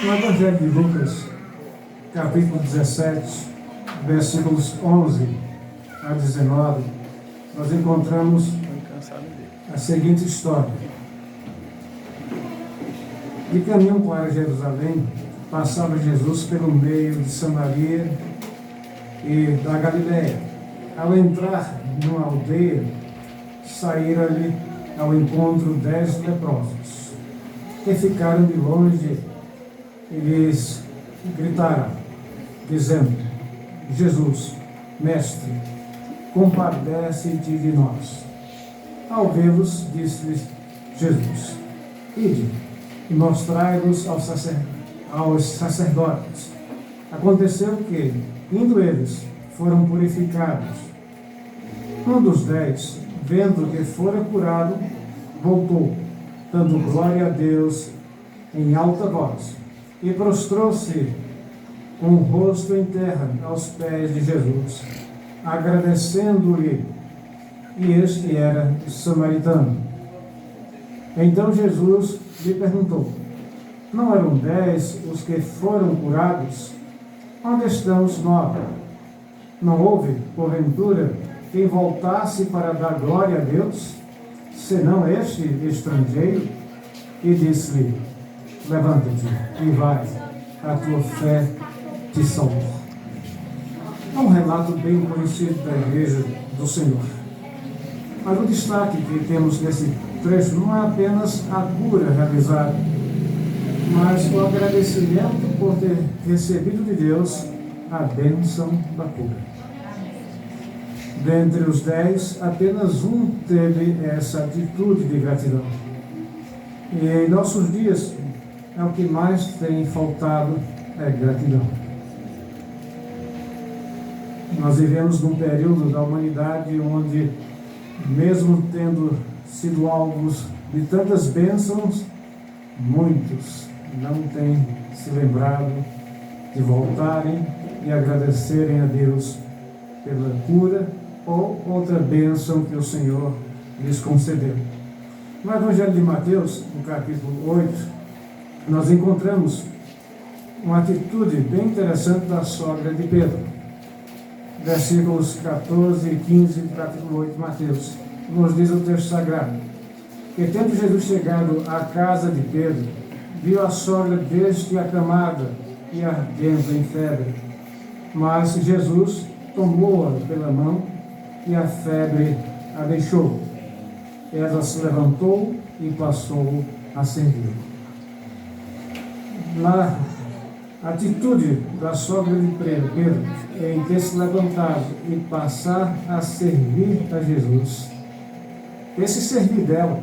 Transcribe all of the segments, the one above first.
No Evangelho de Lucas, capítulo 17, versículos 11 a 19, nós encontramos a seguinte história. De caminho para Jerusalém, passava Jesus pelo meio de Samaria e da Galiléia. Ao entrar numa aldeia, saíram-lhe ao encontro 10 leprosos, que ficaram de longe e lhes gritaram, dizendo: Jesus, Mestre, compadece-te de nós. Ao vê-los, disse-lhes Jesus: Ide e mostrai-vos aos sacerdotes. Aconteceu que, indo eles, foram purificados. Um dos 10, vendo que fora curado, voltou, dando glória a Deus em alta voz, e prostrou-se com o rosto em terra aos pés de Jesus, agradecendo-lhe. E este era samaritano. Então Jesus lhe perguntou: Não eram 10 os que foram curados? Onde estão os 9? Não houve, porventura, quem voltasse para dar glória a Deus, senão este estrangeiro? E disse-lhe: Levanta-te e vai, a tua fé te salvou. É um relato bem conhecido da Igreja do Senhor. Mas o destaque que temos nesse trecho não é apenas a cura realizada, mas o agradecimento por ter recebido de Deus a bênção da cura. Dentre os 10, apenas um teve essa atitude de gratidão. E em nossos dias, é o que mais tem faltado, é gratidão. Nós vivemos num período da humanidade onde, mesmo tendo sido alvos de tantas bênçãos, muitos não têm se lembrado de voltarem e agradecerem a Deus pela cura ou outra bênção que o Senhor lhes concedeu. No Evangelho de Mateus, no capítulo 8, nós encontramos uma atitude bem interessante da sogra de Pedro. Versículos 14 e 15 do capítulo 8 de Mateus. Nos diz o texto sagrado: que tendo Jesus chegado à casa de Pedro, viu a sogra deste acamada e ardendo em febre. Mas Jesus tomou-a pela mão e a febre a deixou. Ela se levantou e passou a servir. Na atitude da sogra de Pedro em ter se levantado e passar a servir a Jesus, esse servir dela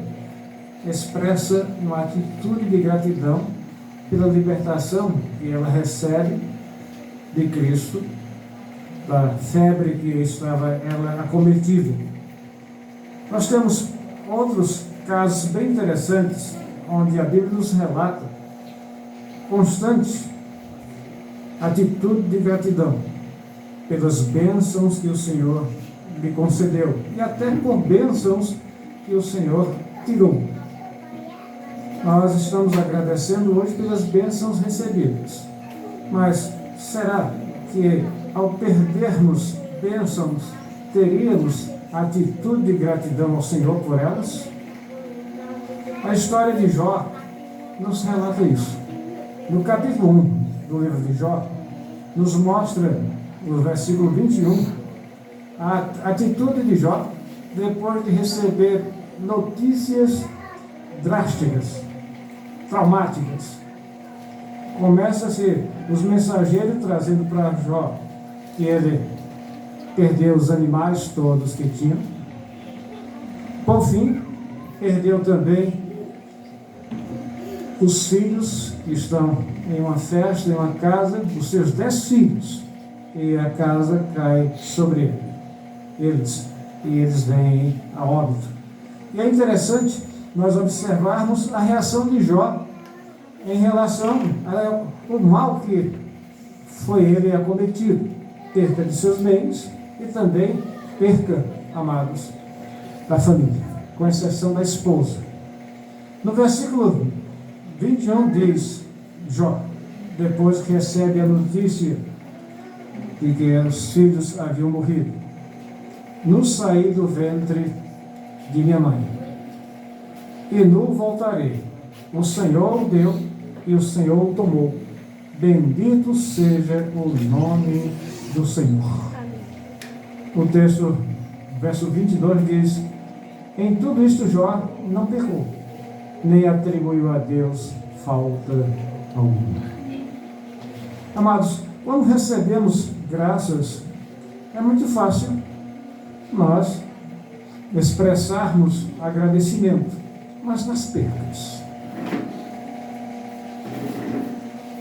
expressa uma atitude de gratidão pela libertação que ela recebe de Cristo, da febre que estava ela acometida. Nós temos outros casos bem interessantes, onde a Bíblia nos relata constante atitude de gratidão pelas bênçãos que o Senhor lhe concedeu, e até por bênçãos que o Senhor tirou. Nós estamos agradecendo hoje pelas bênçãos recebidas, mas será que ao perdermos bênçãos, teríamos atitude de gratidão ao Senhor por elas? A história de Jó nos relata isso. No capítulo 1 do livro de Jó, nos mostra, no versículo 21, a atitude de Jó depois de receber notícias drásticas, traumáticas. Começa-se os mensageiros trazendo para Jó que ele perdeu os animais todos que tinha. Por fim, perdeu também os filhos que estão em uma festa, em uma casa, os seus 10 filhos, e a casa cai sobre eles, e eles vêm a óbito. E é interessante nós observarmos a reação de Jó em relação ao mal que foi ele acometido, perca de seus bens e também perca, amados, da família, com exceção da esposa. No versículo 21 diz Jó: depois que recebe a notícia de que os filhos haviam morrido: nu saí do ventre de minha mãe, e nu voltarei. O Senhor o deu e o Senhor o tomou. Bendito seja o nome do Senhor. O texto, verso 22 diz: em tudo isto Jó não pecou, nem atribuiu a Deus falta alguma. Amados, quando recebemos graças, é muito fácil nós expressarmos agradecimento, mas nas perdas,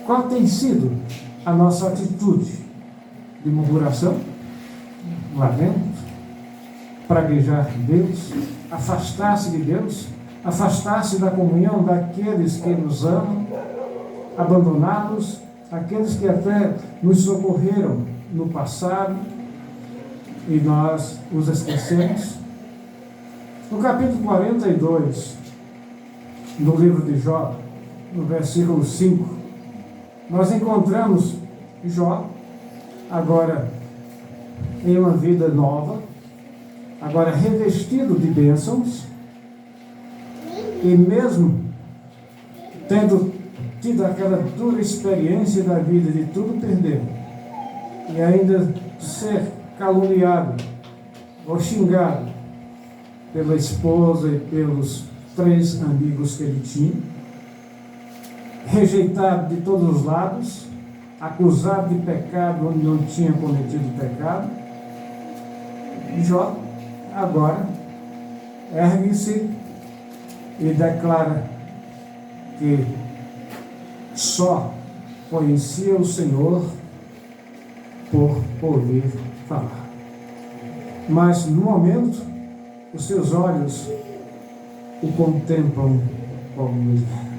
qual tem sido a nossa atitude? De murmuração, lamento, praguejar Deus, afastar-se de Deus, afastar-se da comunhão daqueles que nos amam, abandoná-los, aqueles que até nos socorreram no passado e nós os esquecemos. No capítulo 42 do livro de Jó, no versículo 5, nós encontramos Jó agora em uma vida nova, agora revestido de bênçãos, e mesmo tendo tido aquela dura experiência da vida de tudo perder, e ainda ser caluniado ou xingado pela esposa e pelos 3 amigos que ele tinha, rejeitado de todos os lados, acusado de pecado onde não tinha cometido pecado, Jó agora ergue-se e declara que só conhecia o Senhor por ouvir falar. Mas no momento, os seus olhos o contemplam como ele é.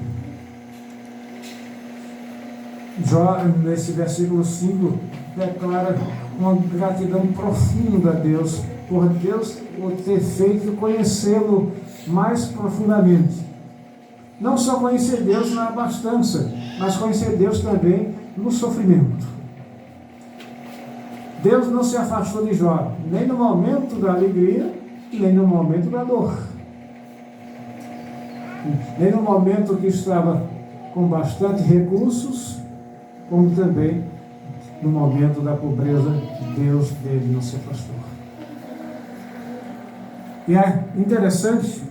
Jó, nesse versículo 5, declara uma gratidão profunda a Deus, por Deus o ter feito conhecê-lo mais profundamente. Não só conhecer Deus na abastança, mas conhecer Deus também no sofrimento. Deus não se afastou de Jó, nem no momento da alegria, nem no momento da dor. Nem no momento que estava com bastante recursos, como também no momento da pobreza, Deus dele não se afastou. E é interessante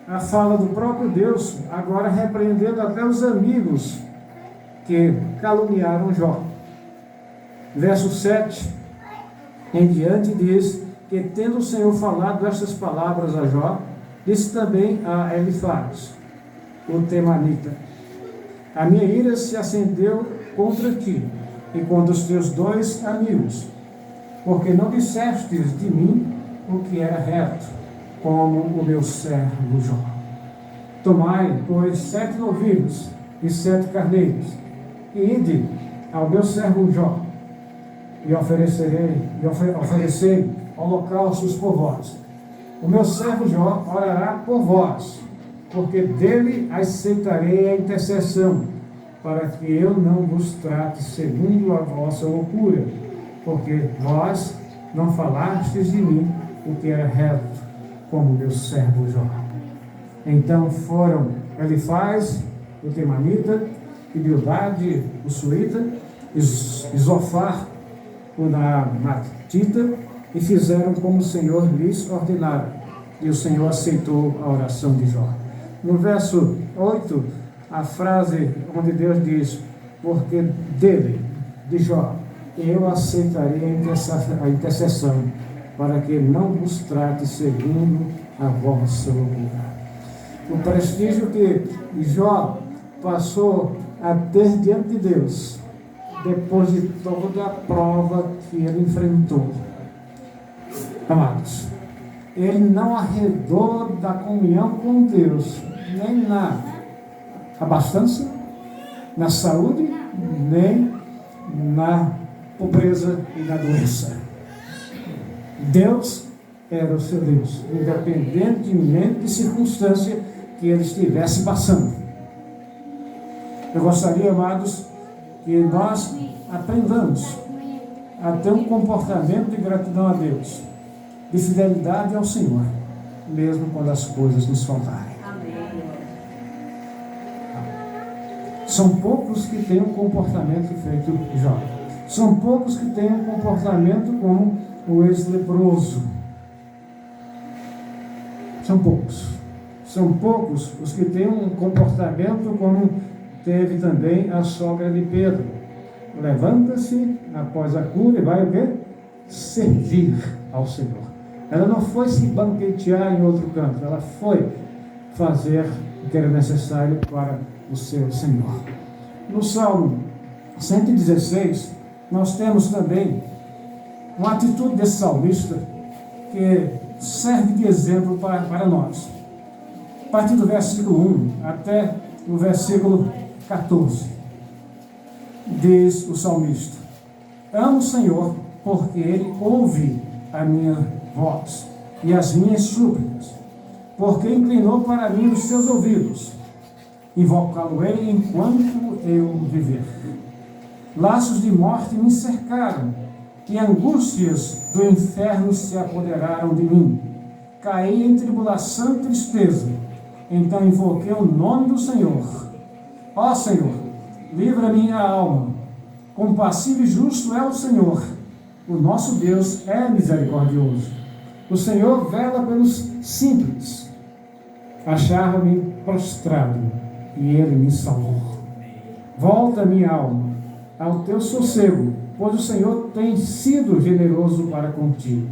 a fala do próprio Deus, agora repreendendo até os amigos que caluniaram Jó. Verso 7 em diante diz que, tendo o Senhor falado estas palavras a Jó, disse também a Elifaz, o temanita: a minha ira se acendeu contra ti e contra os teus 2 amigos, porque não dissestes de mim o que era reto, como o meu servo Jó. Tomai, pois, 7 novilhos e 7 carneiros, e ide ao meu servo Jó, e oferecei holocaustos por vós. O meu servo Jó orará por vós, porque dele aceitarei a intercessão, para que eu não vos trate segundo a vossa loucura, porque vós não falastes de mim o que era reto, como meu servo Jó. Então foram Elifaz, o temanita, e Bildade, o suíta, e Zofar, o naamatita, e fizeram como o Senhor lhes ordenara, e o Senhor aceitou a oração de Jó. No verso 8, a frase onde Deus diz: porque dele, de Jó, eu aceitarei a intercessão, para que não vos trate segundo a vossa loucura. O prestígio que Jó passou a ter diante de Deus, depois de toda a prova que ele enfrentou. Amados, ele não arredou da comunhão com Deus, nem na abastança, na saúde, nem na pobreza e na doença. Deus era o seu Deus, independentemente de circunstância que ele estivesse passando. Eu gostaria, amados, que nós aprendamos a ter um comportamento de gratidão a Deus, de fidelidade ao Senhor, mesmo quando as coisas nos faltarem. São poucos que têm um comportamento feito Jó. São poucos que têm um comportamento como o ex-leproso. São poucos. São poucos os que têm um comportamento como teve também a sogra de Pedro. Levanta-se após a cura e vai o quê? Servir ao Senhor. Ela não foi se banquetear em outro canto, ela foi fazer o que era necessário para o seu Senhor. No Salmo 116, nós temos também uma atitude desse salmista que serve de exemplo para nós. A partir do versículo 1 até o versículo 14, diz o salmista: amo o Senhor, porque Ele ouve a minha voz e as minhas súplicas, porque inclinou para mim os seus ouvidos. Invocá-lo-ei enquanto eu viver. Laços de morte me cercaram, e angústias do inferno se apoderaram de mim. Caí em tribulação e tristeza. Então invoquei o nome do Senhor. Ó Senhor, livra minha alma. Compassivo e justo é o Senhor. O nosso Deus é misericordioso. O Senhor vela pelos simples. Achava-me prostrado, e Ele me salvou. Volta, minha alma, ao teu sossego, pois o Senhor tem sido generoso para contigo.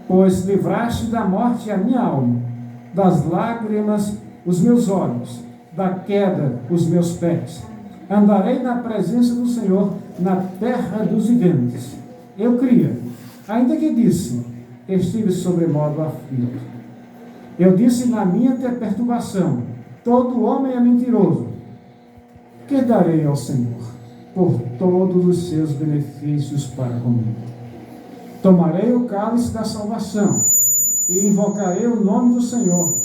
Pois livraste da morte a minha alma, das lágrimas os meus olhos, da queda os meus pés. Andarei na presença do Senhor, na terra dos viventes. Eu cria, ainda que disse, estive sobremodo aflito. Eu disse na minha perturbação, todo homem é mentiroso. Que darei ao Senhor por todos os seus benefícios para comigo? Tomarei o cálice da salvação e invocarei o nome do Senhor.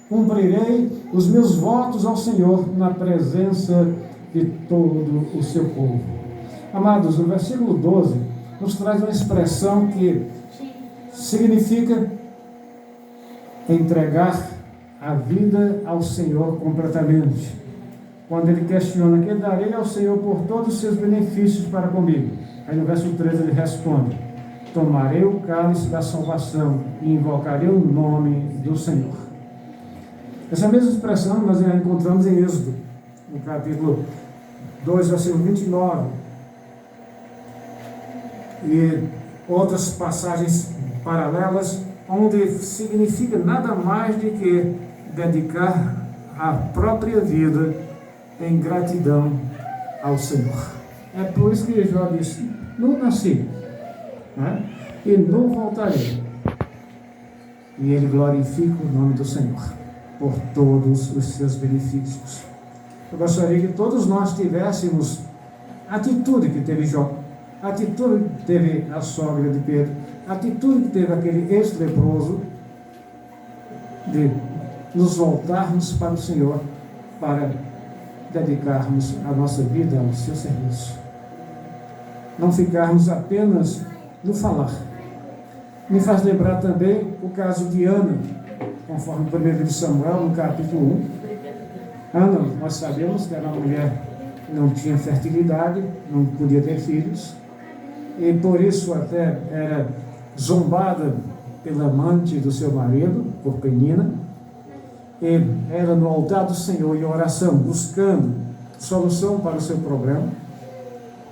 Cumprirei os meus votos ao Senhor na presença de todo o seu povo. Amados, o versículo 12 nos traz uma expressão que significa entregar a vida ao Senhor completamente. Quando ele questiona, que darei ao Senhor por todos os seus benefícios para comigo? Aí no verso 13 ele responde, tomarei o cálice da salvação e invocarei o nome do Senhor. Essa mesma expressão nós já encontramos em Êxodo, no capítulo 2, versículo 29, e outras passagens paralelas, onde significa nada mais do que dedicar a própria vida em gratidão ao Senhor. É por isso que Jó disse, não nasci, né? E não voltarei. E ele glorifica o nome do Senhor por todos os seus benefícios. Eu gostaria que todos nós tivéssemos a atitude que teve Jó, a atitude que teve a sogra de Pedro, a atitude que teve aquele ex-leproso, de nos voltarmos para o Senhor, para dedicarmos a nossa vida ao seu serviço. Não ficarmos apenas no falar. Me faz lembrar também o caso de Ana, conforme o 1 de Samuel, no capítulo 1. Ana, nós sabemos que era uma mulher que não tinha fertilidade, não podia ter filhos, e por isso até era zombada pela amante do seu marido, por Penina, e ela no altar do Senhor em oração, buscando solução para o seu problema.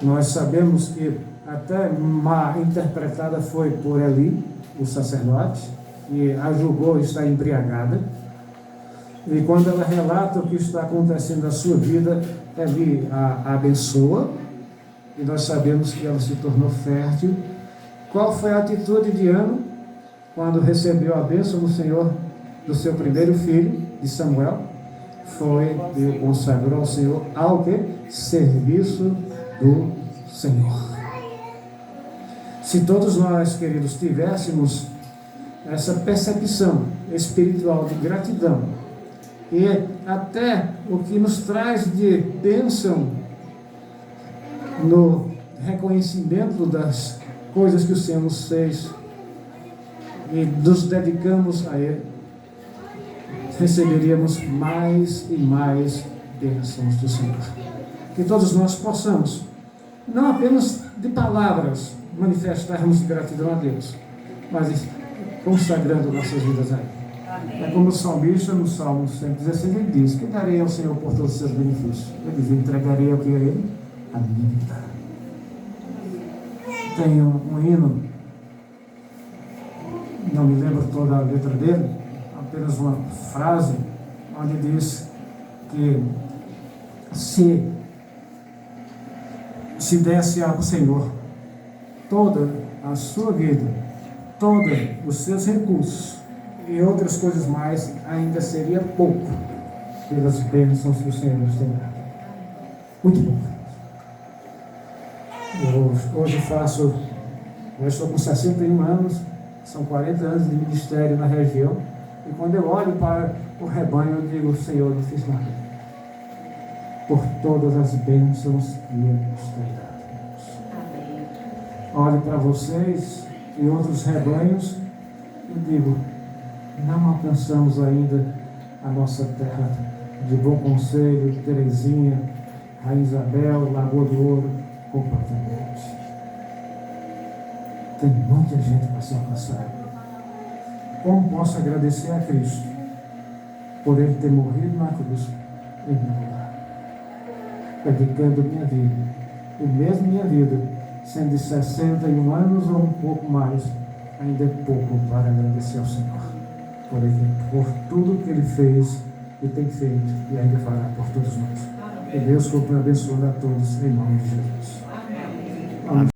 Nós sabemos que até má interpretada foi por Eli, o sacerdote, que a julgou estar embriagada. E quando ela relata o que está acontecendo na sua vida, Eli a abençoa, e nós sabemos que ela se tornou fértil. Qual foi a atitude de Ana quando recebeu a bênção do Senhor do seu primeiro filho, de Samuel? Foi e o consagrou ao Senhor ao quê? Serviço do Senhor. Se todos nós, queridos, tivéssemos essa percepção espiritual de gratidão, e até o que nos traz de bênção no reconhecimento das coisas que o Senhor nos fez e nos dedicamos a Ele, receberíamos mais e mais bênçãos do Senhor. Que todos nós possamos, não apenas de palavras, manifestarmos gratidão a Deus, mas consagrando nossas vidas a Ele. É como o salmista no Salmo 116, ele diz: que darei ao Senhor por todos os seus benefícios? Ele diz: entregarei ao que a Ele? A minha vida. Tem um hino, não me lembro toda a letra dele, apenas uma frase, onde diz que se desse ao Senhor toda a sua vida, todos os seus recursos e outras coisas mais, ainda seria pouco pelas bênçãos que o Senhor nos tem dado. Muito pouco. Eu estou com 61 anos, são 40 anos de ministério na região, e quando eu olho para o rebanho, eu digo: Senhor, não fiz nada por todas as bênçãos que Ele nos tem dado. Olho para vocês e outros rebanhos e digo: não alcançamos ainda a nossa terra de Bom Conselho, Terezinha, Rainha Isabel, Lagoa do Ouro, completamente. Tem muita gente para se alcançar. Como posso agradecer a Cristo por Ele ter morrido na cruz em meu lugar, dedicando minha vida, e mesmo minha vida sendo de 61 anos ou um pouco mais, ainda é pouco para agradecer ao Senhor por tudo que Ele fez e tem feito e ainda fará por todos nós. Que Deus continue abençoando a todos em nome de Jesus. Amém.